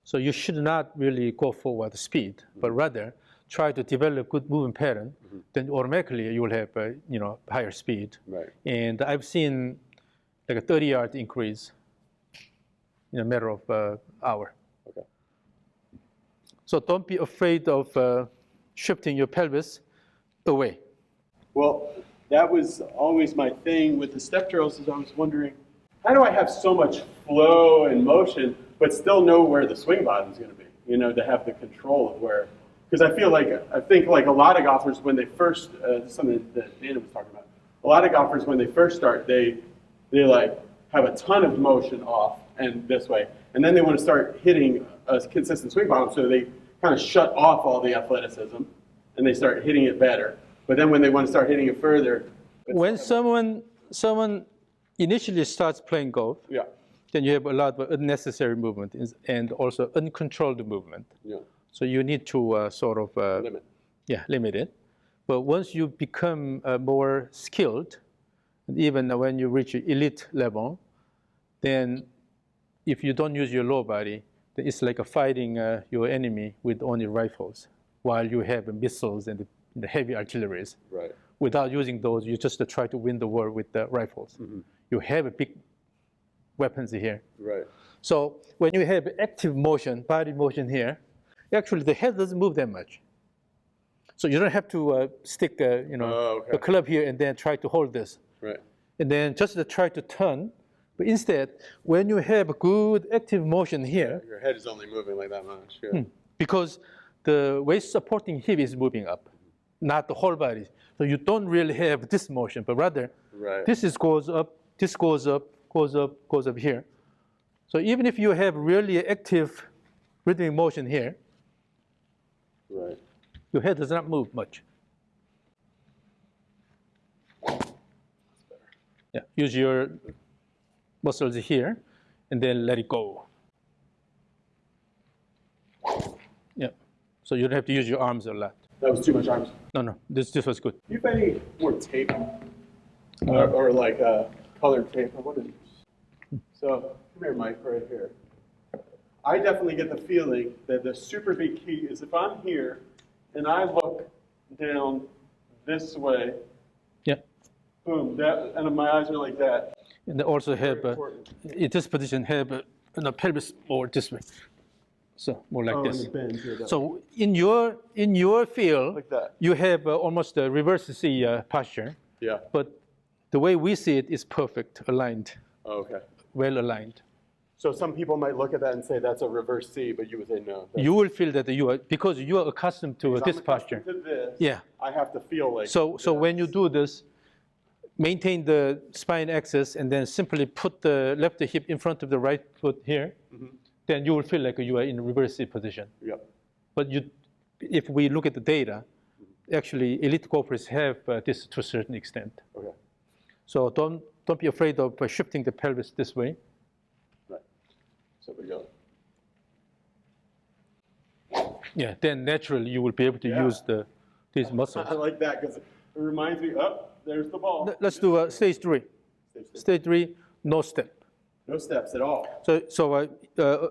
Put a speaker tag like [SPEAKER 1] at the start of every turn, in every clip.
[SPEAKER 1] So you should not really go forward speed, but rather try to develop good movement pattern. Then automatically you will have higher speed.
[SPEAKER 2] Right.
[SPEAKER 1] And I've seen like a 30-yard increase in a matter of hour.
[SPEAKER 2] Okay.
[SPEAKER 1] So don't be afraid of shifting your pelvis away.
[SPEAKER 2] Well, that was always my thing with the step drills, is I was wondering, how do I have so much flow and motion, but still know where the swing bottom is going to be, to have the control of where, because I think like a lot of golfers when they first, something that Dana was talking about, a lot of golfers when they first start, they like have a ton of motion off and this way, and then they want to start hitting a consistent swing bottom, so they kind of shut off all the athleticism and they start hitting it better. But then when they want to start hitting it further,
[SPEAKER 1] when someone initially starts playing golf,
[SPEAKER 2] yeah,
[SPEAKER 1] then you have a lot of unnecessary movement and also uncontrolled movement.
[SPEAKER 2] Yeah.
[SPEAKER 1] So you need to sort of limit it. But once you become more skilled, and even when you reach elite level, then if you don't use your lower body, then it's like fighting your enemy with only rifles, while you have missiles and the heavy artilleries.
[SPEAKER 2] Right.
[SPEAKER 1] Without using those, you just try to win the war with the rifles. You have a big weapons here.
[SPEAKER 2] Right.
[SPEAKER 1] So when you have active motion, body motion here, actually the head doesn't move that much. So you don't have to stick the club here and then try to hold this.
[SPEAKER 2] Right.
[SPEAKER 1] And then just try to turn. But instead, when you have a good active motion here,
[SPEAKER 2] your head is only moving like that much. Yeah.
[SPEAKER 1] Because the waist supporting hip is moving up, not the whole body. So you don't really have this motion, but rather this goes up, this goes up, goes up, goes up here. So even if you have really active rhythmic motion here, your head does not move much. Yeah, use your muscles here, and then let it go. Yeah, so you don't have to use your arms a lot.
[SPEAKER 2] That was too much arms.
[SPEAKER 1] No, this was good.
[SPEAKER 2] Do you have any more tape? Or like colored tape? I wonder. So, come here, Mike, right here. I definitely get the feeling that the super big key is if I'm here and I look down this way, boom, and my eyes are like that.
[SPEAKER 1] And they also have, in this position, have a pelvis more this way. So more like this.
[SPEAKER 2] Bend here,
[SPEAKER 1] so in your field,
[SPEAKER 2] like that.
[SPEAKER 1] You have almost a reverse C posture.
[SPEAKER 2] Yeah.
[SPEAKER 1] But the way we see it is perfect, aligned.
[SPEAKER 2] Oh, okay.
[SPEAKER 1] Well aligned.
[SPEAKER 2] So some people might look at that and say that's a reverse C, but you would say no.
[SPEAKER 1] You will feel that because you are accustomed to this posture.
[SPEAKER 2] To this,
[SPEAKER 1] yeah.
[SPEAKER 2] I have to feel like
[SPEAKER 1] So when you do this, maintain the spine axis and then simply put the left hip in front of the right foot here. Then you will feel like you are in a reverse C position.
[SPEAKER 2] Yep.
[SPEAKER 1] But if we look at the data, actually elite golfers have this to a certain extent.
[SPEAKER 2] Okay.
[SPEAKER 1] So don't be afraid of shifting the pelvis this way.
[SPEAKER 2] Right. So we go.
[SPEAKER 1] Yeah. Then naturally you will be able to use these muscles.
[SPEAKER 2] I like that because it reminds me. There's the ball.
[SPEAKER 1] Let's do stage 3. Stage 3, no step.
[SPEAKER 2] No steps at all.
[SPEAKER 1] So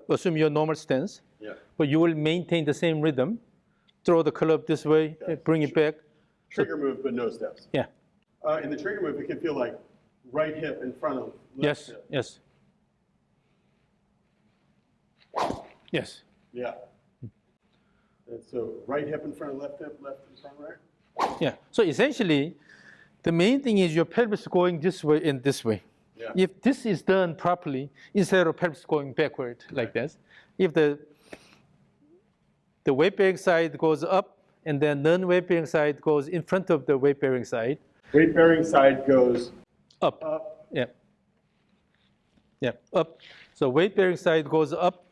[SPEAKER 1] assume your normal stance.
[SPEAKER 2] Yeah.
[SPEAKER 1] But you will maintain the same rhythm. Throw the club this way, bring it back.
[SPEAKER 2] Trigger move, but no steps.
[SPEAKER 1] Yeah.
[SPEAKER 2] In the trigger move, it can feel like right hip in front of left hip.
[SPEAKER 1] Yes. Yes.
[SPEAKER 2] Yeah. And so right hip in front of left hip, left in front of right?
[SPEAKER 1] Yeah. So essentially, the main thing is your pelvis going this way and this way.
[SPEAKER 2] Yeah.
[SPEAKER 1] If this is done properly, instead of pelvis going backward like this, if the weight-bearing side goes up and then non-weight-bearing side goes in front of the weight-bearing side.
[SPEAKER 2] Weight-bearing side goes
[SPEAKER 1] up.
[SPEAKER 2] Up.
[SPEAKER 1] Yeah. Yeah, up. So weight-bearing side goes up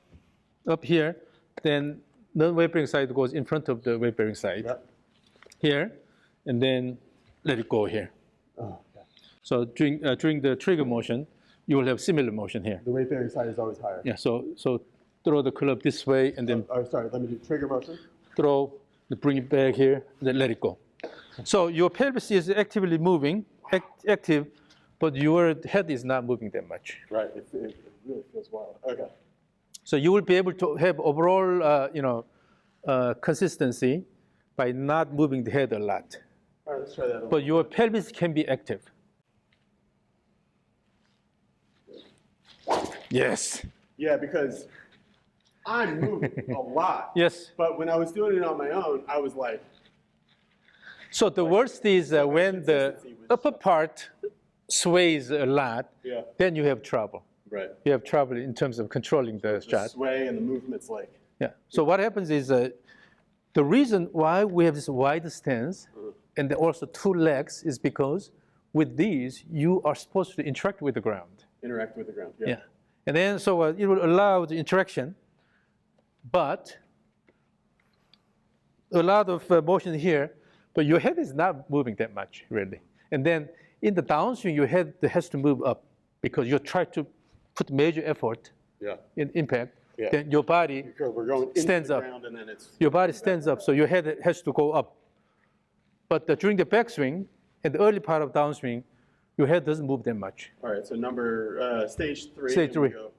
[SPEAKER 1] here, then non-weight-bearing side goes in front of the weight-bearing side here, and then let it go here.
[SPEAKER 2] Oh, okay.
[SPEAKER 1] So during the trigger motion, you will have similar motion here.
[SPEAKER 2] The weight-bearing side is always higher.
[SPEAKER 1] Yeah. So throw the club this way and then.
[SPEAKER 2] Sorry. Let me do trigger motion.
[SPEAKER 1] Throw, bring it back here, then let it go. So your pelvis is actively moving, active, but your head is not moving that much.
[SPEAKER 2] Right. It really feels wild. Okay.
[SPEAKER 1] So you will be able to have overall, consistency by not moving the head a lot.
[SPEAKER 2] All right, let's try that.
[SPEAKER 1] But your pelvis can be active. Yes.
[SPEAKER 2] Yeah, because I'm moving a lot.
[SPEAKER 1] Yes.
[SPEAKER 2] But when I was doing it on my own, I was like.
[SPEAKER 1] So the worst is when the upper part sways a lot,
[SPEAKER 2] Yeah.
[SPEAKER 1] then you have trouble.
[SPEAKER 2] Right.
[SPEAKER 1] You have trouble in terms of controlling the
[SPEAKER 2] The
[SPEAKER 1] shot.
[SPEAKER 2] sway and the movement's like.
[SPEAKER 1] Yeah. So what happens is the reason why we have this wide stance and then also two legs is because with these, you are supposed to interact with the ground.
[SPEAKER 2] Interact with the ground. Yeah.
[SPEAKER 1] Yeah. And then so it will allow the interaction, but a lot of motion here, but your head is not moving that much, really. And then in the downswing, your head has to move up because you try to put major effort in impact.
[SPEAKER 2] Yeah.
[SPEAKER 1] Then your body
[SPEAKER 2] Because we're going into
[SPEAKER 1] stands
[SPEAKER 2] the
[SPEAKER 1] up.
[SPEAKER 2] ground and then it's.
[SPEAKER 1] Your body stands up, so your head has to go up. But during the backswing and the early part of downswing, your head doesn't move that much.
[SPEAKER 2] All right, so stage 3.
[SPEAKER 1] Stage
[SPEAKER 2] and we
[SPEAKER 1] 3.
[SPEAKER 2] go.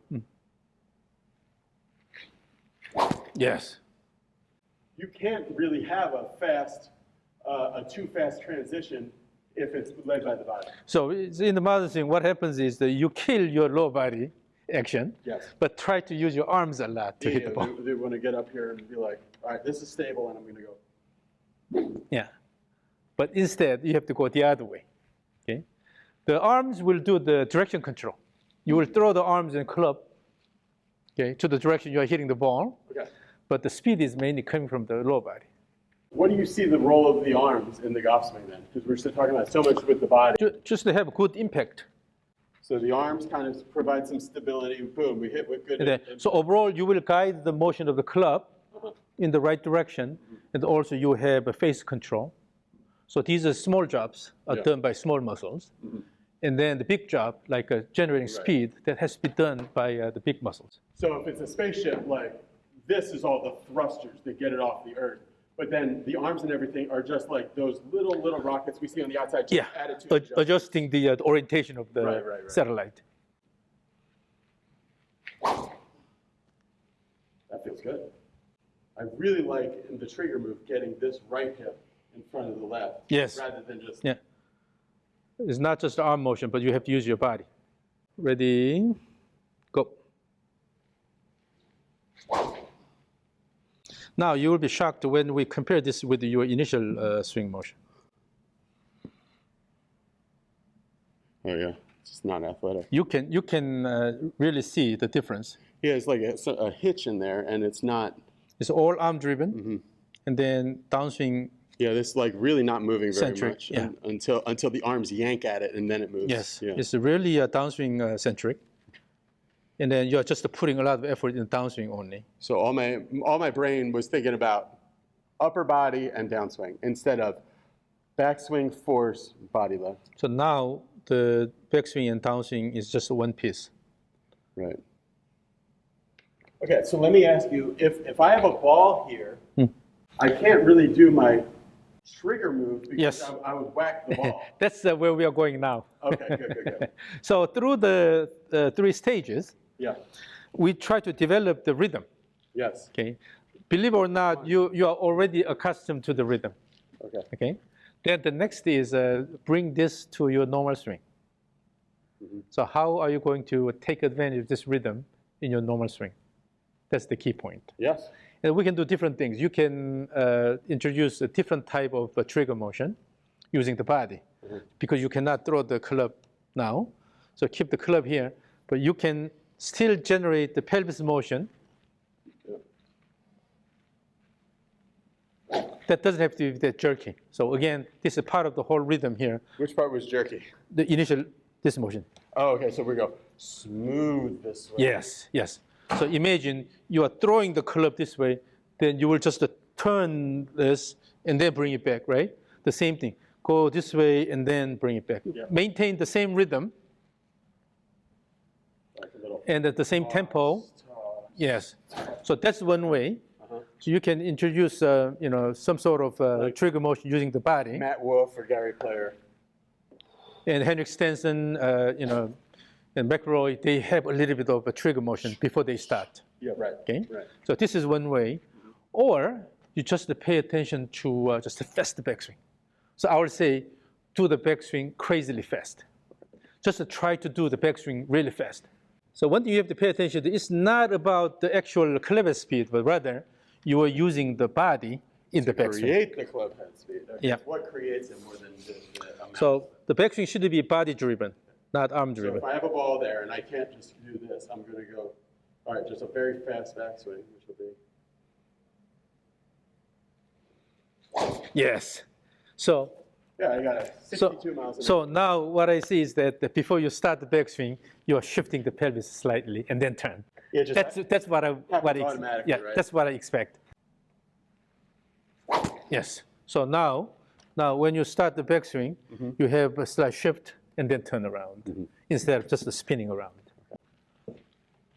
[SPEAKER 1] Yes.
[SPEAKER 2] You can't really have a too fast transition if it's led by the body.
[SPEAKER 1] So in the modern swing, what happens is that you kill your lower body action,
[SPEAKER 2] Yes.
[SPEAKER 1] but try to use your arms a lot to hit the ball.
[SPEAKER 2] They want to get up here and be like, all right, this is stable, and I'm going to go.
[SPEAKER 1] Yeah. But instead, you have to go the other way. Okay. The arms will do the direction control. You will throw the arms and club, okay, to the direction you are hitting the ball.
[SPEAKER 2] Okay.
[SPEAKER 1] But the speed is mainly coming from the lower body.
[SPEAKER 2] What do you see the role of the arms in the golf swing then? Because we're still talking about so much with the body.
[SPEAKER 1] Just to have good impact.
[SPEAKER 2] So the arms kind of provide some stability. Boom, we hit with good.
[SPEAKER 1] So overall, you will guide the motion of the club in the right direction, and also you have a face control. So these are small jobs done by small muscles. And then the big job, like generating speed, that has to be done by the big muscles.
[SPEAKER 2] So if it's a spaceship, like this is all the thrusters that get it off the earth. But then the arms and everything are just like those little rockets we see on the outside. Just added to
[SPEAKER 1] adjusting the orientation of the
[SPEAKER 2] right.
[SPEAKER 1] satellite.
[SPEAKER 2] That feels good. I really like in the trigger move getting this right hip in front of the left.
[SPEAKER 1] Yes.
[SPEAKER 2] Rather than just.
[SPEAKER 1] Yeah. It's not just arm motion, but you have to use your body. Ready, go. Now you will be shocked when we compare this with your initial swing motion.
[SPEAKER 2] Oh yeah, it's just not athletic.
[SPEAKER 1] You can really see the difference.
[SPEAKER 2] Yeah, it's like a hitch in there, and it's not.
[SPEAKER 1] It's all arm driven, and then downswing.
[SPEAKER 2] Yeah, this is like really not moving very
[SPEAKER 1] centric,
[SPEAKER 2] much until the arms yank at it, and then it moves.
[SPEAKER 1] Yes,
[SPEAKER 2] yeah.
[SPEAKER 1] It's really downswing centric, and then you're just putting a lot of effort in downswing only.
[SPEAKER 2] So all my brain was thinking about upper body and downswing instead of backswing, force, body lift.
[SPEAKER 1] So now the backswing and downswing is just one piece.
[SPEAKER 2] Right. Okay, so let me ask you, if I have a ball here, I can't really do my trigger move because I would whack the ball.
[SPEAKER 1] That's where we are going now.
[SPEAKER 2] Okay, good.
[SPEAKER 1] So through the 3 stages, we try to develop the rhythm.
[SPEAKER 2] Yes.
[SPEAKER 1] Okay. Believe it or not, you are already accustomed to the rhythm. Okay. Then the next is bring this to your normal swing. So how are you going to take advantage of this rhythm in your normal swing? That's the key point.
[SPEAKER 2] Yes.
[SPEAKER 1] And we can do different things. You can introduce a different type of trigger motion using the body because you cannot throw the club now. So keep the club here, but you can still generate the pelvis motion. That doesn't have to be that jerky. So again, this is part of the whole rhythm here.
[SPEAKER 2] Which part was jerky?
[SPEAKER 1] The initial, this motion.
[SPEAKER 2] Oh, okay, so we go smooth this way.
[SPEAKER 1] Yes. So imagine you are throwing the club this way, then you will just turn this and then bring it back, right? The same thing. Go this way and then bring it back.
[SPEAKER 2] Yeah.
[SPEAKER 1] Maintain the same rhythm and at the same tempo. Yes. So that's one way. So you can introduce, some sort of trigger motion using the body.
[SPEAKER 2] Matt Wolf or Gary Player.
[SPEAKER 1] And Henrik Stenson, and McElroy, they have a little bit of a trigger motion before they start.
[SPEAKER 2] Yeah, right.
[SPEAKER 1] Okay?
[SPEAKER 2] Right.
[SPEAKER 1] So this is one way. Or you just pay attention to just a fast backswing. So I would say do the backswing crazily fast. Just try to do the backswing really fast. So one thing you have to pay attention to is not about the actual club head speed, but rather you are using the body in the backswing.
[SPEAKER 2] Create the club head speed. Okay.
[SPEAKER 1] Yeah.
[SPEAKER 2] What creates it more than the amount?
[SPEAKER 1] So the backswing should be body driven, not arm
[SPEAKER 2] So
[SPEAKER 1] driven.
[SPEAKER 2] if I have a ball there and I can't just do this, I'm going to go, all right, just a very fast backswing, which will be.
[SPEAKER 1] Yes. So
[SPEAKER 2] Yeah, I got it. 62 miles an hour.
[SPEAKER 1] So now what I see is that before you start the backswing, you are shifting the pelvis slightly and then turn.
[SPEAKER 2] Yeah, just
[SPEAKER 1] That's what I
[SPEAKER 2] automatically,
[SPEAKER 1] yeah,
[SPEAKER 2] right?
[SPEAKER 1] that's what I expect. Yes. So now when you start the backswing, you have a slight shift and then turn around instead of just spinning around.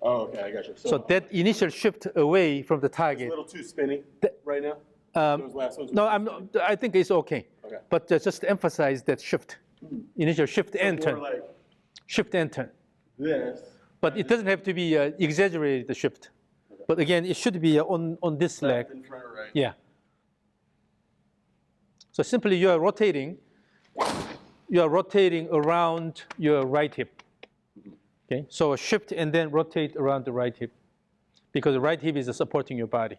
[SPEAKER 2] Oh, okay, I got you.
[SPEAKER 1] So that initial shift away from the
[SPEAKER 2] It's a
[SPEAKER 1] target.
[SPEAKER 2] little too spinny right now. Those last ones.
[SPEAKER 1] No, I think it's okay.
[SPEAKER 2] Okay.
[SPEAKER 1] But just emphasize that shift, initial shift and
[SPEAKER 2] More
[SPEAKER 1] turn,
[SPEAKER 2] like
[SPEAKER 1] shift and turn.
[SPEAKER 2] this.
[SPEAKER 1] But it doesn't have to be exaggerated the shift. But again, it should be on this leg.
[SPEAKER 2] Left in front or right.
[SPEAKER 1] Yeah. So simply you are rotating around your right hip. Okay. So a shift and then rotate around the right hip, because the right hip is supporting your body.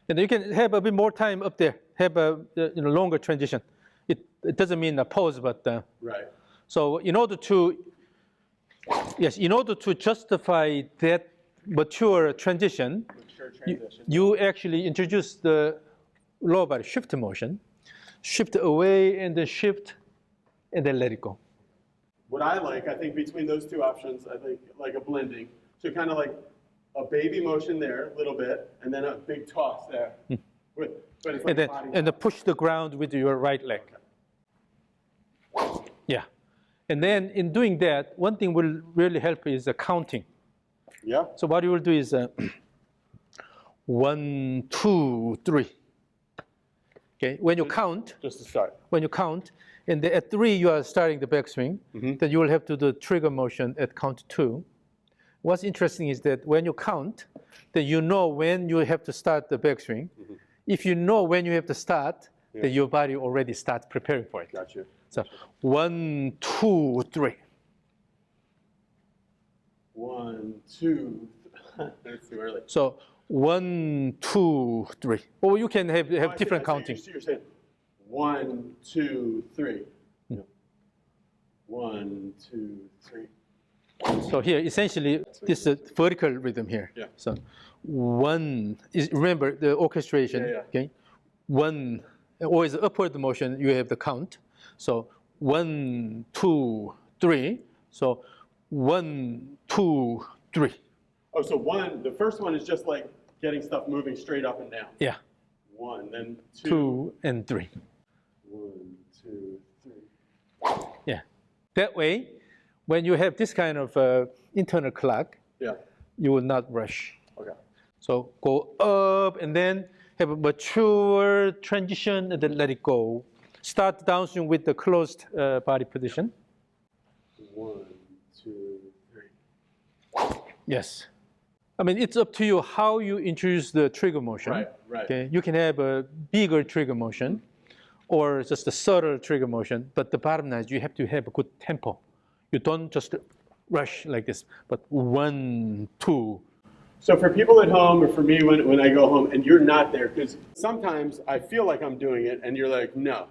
[SPEAKER 1] And you can have a bit more time up there, have a longer transition. It doesn't mean a pause, but
[SPEAKER 2] Right.
[SPEAKER 1] so in order to justify that mature transition, you actually introduce the lower body shift motion, shift away and then shift, and then let it go.
[SPEAKER 2] What I think between those two options, I think like a blending. So kind of like a baby motion there, a little bit, and then a big toss there. But it's like
[SPEAKER 1] And then push the ground with your right leg. Yeah. And then in doing that, one thing will really help is counting.
[SPEAKER 2] Yeah.
[SPEAKER 1] So what you will do is 1, 2, 3. Okay. When you count,
[SPEAKER 2] Just to start.
[SPEAKER 1] and at 3 you are starting the backswing, then you will have to do trigger motion at count 2. What's interesting is that when you count, then you know when you have to start the backswing. If you know when you have to start, then your body already starts preparing for it.
[SPEAKER 2] Gotcha.
[SPEAKER 1] So 1, 2, 3.
[SPEAKER 2] 1, 2. That's too early.
[SPEAKER 1] So 1, 2, 3. Or you can have different counting.
[SPEAKER 2] You're saying 1, 2, 3. 1, 2, 3.
[SPEAKER 1] So here, essentially, this is a vertical rhythm here.
[SPEAKER 2] Yeah.
[SPEAKER 1] So 1 is, remember the orchestration.
[SPEAKER 2] Yeah.
[SPEAKER 1] Okay. 1, always upward motion. You have the count. So 1, 2, 3. So 1, 2, 3.
[SPEAKER 2] Oh, so the first one is just like getting stuff moving straight up and down.
[SPEAKER 1] Yeah.
[SPEAKER 2] 1, then
[SPEAKER 1] 2 and 3.
[SPEAKER 2] 1, 2, 3.
[SPEAKER 1] Yeah. That way, when you have this kind of internal clock, you will not rush.
[SPEAKER 2] Okay.
[SPEAKER 1] So go up and then have a mature transition and then let it go. Start downswing with the closed body position.
[SPEAKER 2] 1, 2, 3.
[SPEAKER 1] Yes. I mean, it's up to you how you introduce the trigger motion.
[SPEAKER 2] Right.
[SPEAKER 1] Okay. You can have a bigger trigger motion or just a subtle trigger motion, but the bottom line is you have to have a good tempo. You don't just rush like this, but 1, 2.
[SPEAKER 2] So for people at home, or for me when I go home, and you're not there, because sometimes I feel like I'm doing it, and you're like, no,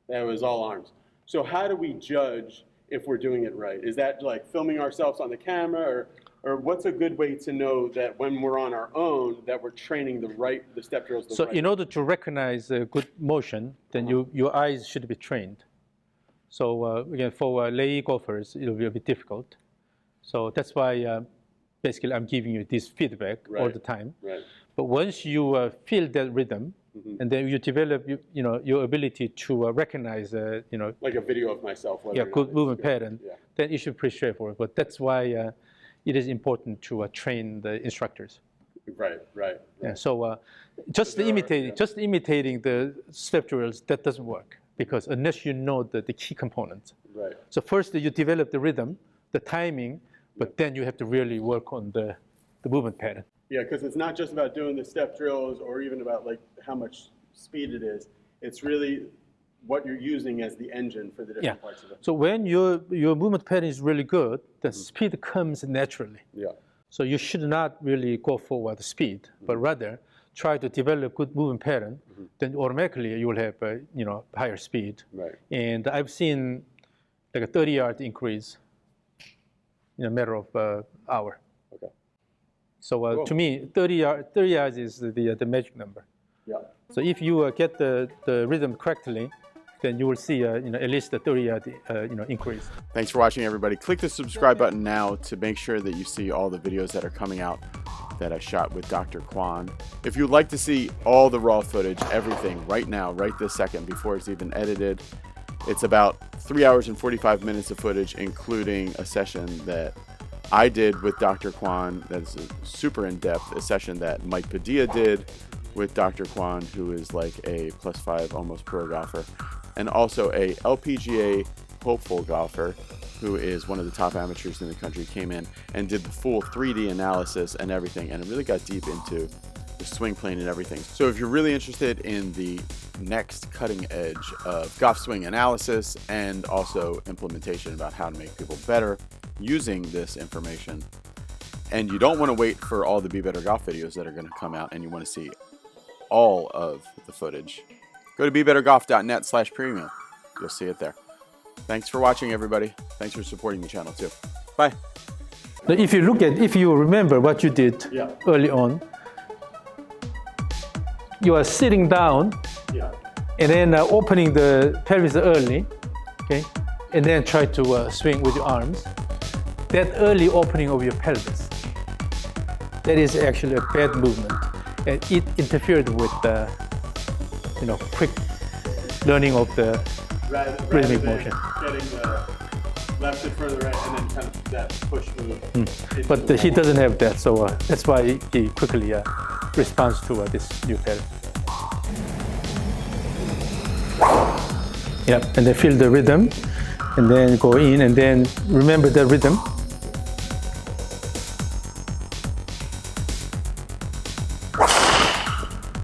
[SPEAKER 2] that was all arms. So how do we judge if we're doing it right? Is that like filming ourselves on the camera, or what's a good way to know that when we're on our own, that we're training the step drills the right way?
[SPEAKER 1] In order to recognize a good motion, then your eyes should be trained. So again, for lay golfers, it'll be a bit difficult. So that's why basically I'm giving you this feedback all the time.
[SPEAKER 2] Right.
[SPEAKER 1] But once you feel that rhythm, and then you develop your ability to recognize
[SPEAKER 2] like a video of myself.
[SPEAKER 1] Good movement pattern, then it should be pretty straightforward. But that's why it is important to train the instructors.
[SPEAKER 2] Right.
[SPEAKER 1] Yeah, so just imitating the step drills, that doesn't work, because unless you know the key components.
[SPEAKER 2] Right.
[SPEAKER 1] So first you develop the rhythm, the timing, but then you have to really work on the movement pattern.
[SPEAKER 2] Yeah, because it's not just about doing the step drills or even about like how much speed it is. It's really what you're using as the engine for the different parts of it.
[SPEAKER 1] So when your movement pattern is really good, the speed comes naturally.
[SPEAKER 2] Yeah.
[SPEAKER 1] So you should not really go for the speed, but rather try to develop good movement pattern. Then automatically you will have higher speed.
[SPEAKER 2] Right.
[SPEAKER 1] And I've seen like a 30-yard increase in a matter of hour.
[SPEAKER 2] Okay.
[SPEAKER 1] So
[SPEAKER 2] Cool.
[SPEAKER 1] to me, 30 yards is the magic number.
[SPEAKER 2] Yeah.
[SPEAKER 1] So if you get the rhythm correctly, then you will see at least a 30-yard increase.
[SPEAKER 3] Thanks for watching, everybody. Click the subscribe button now to make sure that you see all the videos that are coming out that I shot with Dr. KWON. If you'd like to see all the raw footage, everything right now, right this second, before it's even edited, it's about 3 hours and 45 minutes of footage, including a session that I did with Dr. KWON that's super in-depth, a session that Mike Padilla did with Dr. KWON, who is like a +5 almost pro golfer, and also a LPGA hopeful golfer who is one of the top amateurs in the country, came in and did the full 3D analysis and everything, and it really got deep into the swing plane and everything. So if you're really interested in the next cutting edge of golf swing analysis and also implementation about how to make people better using this information, and you don't want to wait for all the Be Better Golf videos that are going to come out and you want to see all of the footage, go to BeBetterGolf.net/premium. You'll see it there. Thanks for watching, everybody. Thanks for supporting the channel too. Bye.
[SPEAKER 1] Now, if you remember what you did early on, you are sitting down and then opening the pelvis early, okay, and then try to swing with your arms. That early opening of your pelvis, that is actually a bad movement, and it interfered with the quick learning of the rhythmic motion.
[SPEAKER 2] Getting the left in front of the right and then kind of that push move.
[SPEAKER 1] But he doesn't have that, so that's why he quickly responds to this new pattern. Yeah, and then feel the rhythm, and then go in, and then remember the rhythm.